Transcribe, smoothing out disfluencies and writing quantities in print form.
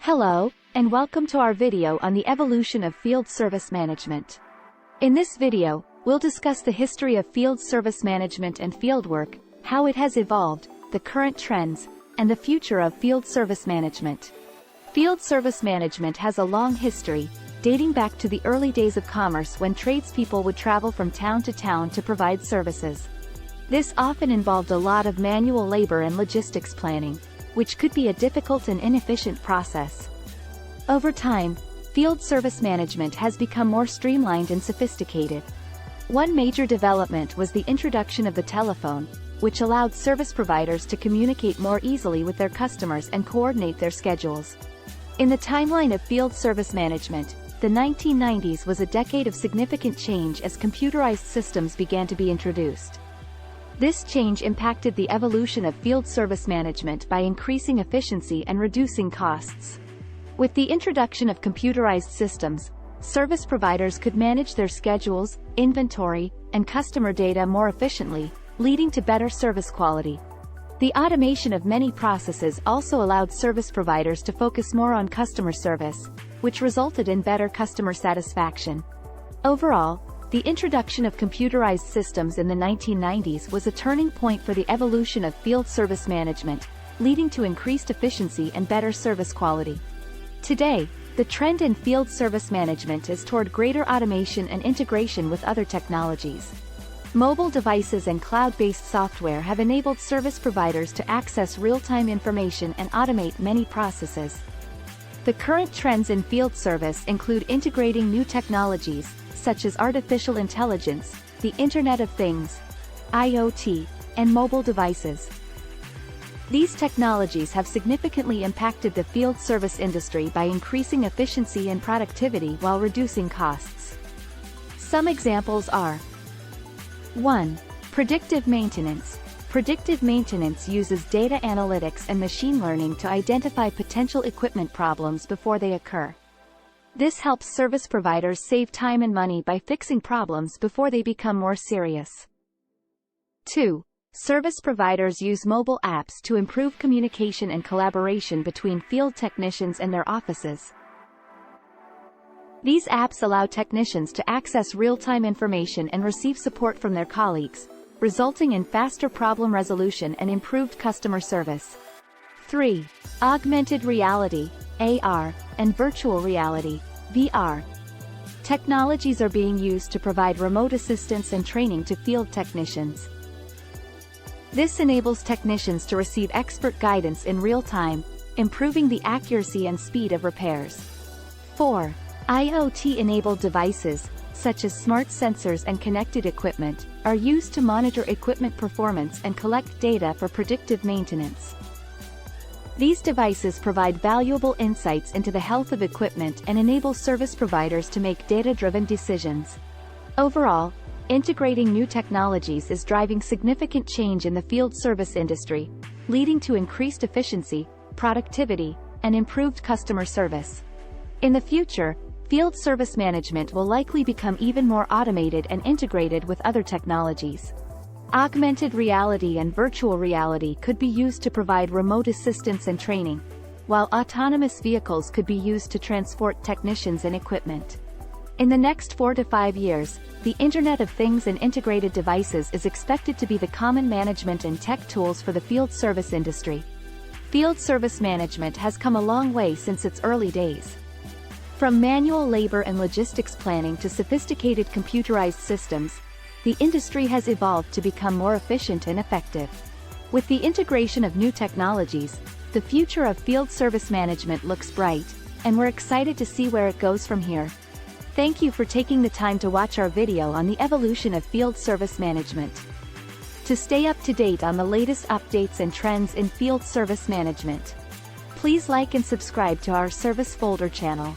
Hello, and welcome to our video on the evolution of field service management. In this video, we'll discuss the history of field service management and fieldwork, how it has evolved, the current trends, and the future of field service management. Field service management has a long history, dating back to the early days of commerce when tradespeople would travel from town to provide services. This often involved a lot of manual labor and logistics planning, which could be a difficult and inefficient process. Over time, field service management has become more streamlined and sophisticated. One major development was the introduction of the telephone, which allowed service providers to communicate more easily with their customers and coordinate their schedules. In the timeline of field service management, the 1990s was a decade of significant change as computerized systems began to be introduced. This change impacted the evolution of field service management by increasing efficiency and reducing costs. With the introduction of computerized systems, service providers could manage their schedules, inventory, and customer data more efficiently, leading to better service quality. The automation of many processes also allowed service providers to focus more on customer service, which resulted in better customer satisfaction. Overall, the introduction of computerized systems in the 1990s was a turning point for the evolution of field service management, leading to increased efficiency and better service quality. Today, the trend in field service management is toward greater automation and integration with other technologies. Mobile devices and cloud-based software have enabled service providers to access real-time information and automate many processes. The current trends in field service include integrating new technologies, such as artificial intelligence, the Internet of Things, IoT, and mobile devices. These technologies have significantly impacted the field service industry by increasing efficiency and productivity while reducing costs. Some examples are: 1. Predictive maintenance. Predictive maintenance uses data analytics and machine learning to identify potential equipment problems before they occur. This helps service providers save time and money by fixing problems before they become more serious. 2. Service providers use mobile apps to improve communication and collaboration between field technicians and their offices. These apps allow technicians to access real-time information and receive support from their colleagues, resulting in faster problem resolution and improved customer service. 3. Augmented reality, AR, and virtual reality, VR. Technologies are being used to provide remote assistance and training to field technicians. This enables technicians to receive expert guidance in real time, improving the accuracy and speed of repairs. 4. IoT-enabled devices, such as smart sensors and connected equipment, are used to monitor equipment performance and collect data for predictive maintenance. These devices provide valuable insights into the health of equipment and enable service providers to make data-driven decisions. Overall, integrating new technologies is driving significant change in the field service industry, leading to increased efficiency, productivity, and improved customer service. In the future, field service management will likely become even more automated and integrated with other technologies. Augmented reality and virtual reality could be used to provide remote assistance and training, while autonomous vehicles could be used to transport technicians and equipment. In the next 4 to 5 years, the Internet of Things and integrated devices is expected to be the common management and tech tools for the field service industry. Field service management has come a long way since its early days. From manual labor and logistics planning to sophisticated computerized systems, the industry has evolved to become more efficient and effective. With the integration of new technologies, the future of field service management looks bright, and we're excited to see where it goes from here. Thank you for taking the time to watch our video on the evolution of field service management. To stay up to date on the latest updates and trends in field service management, please like and subscribe to our Service Folder channel.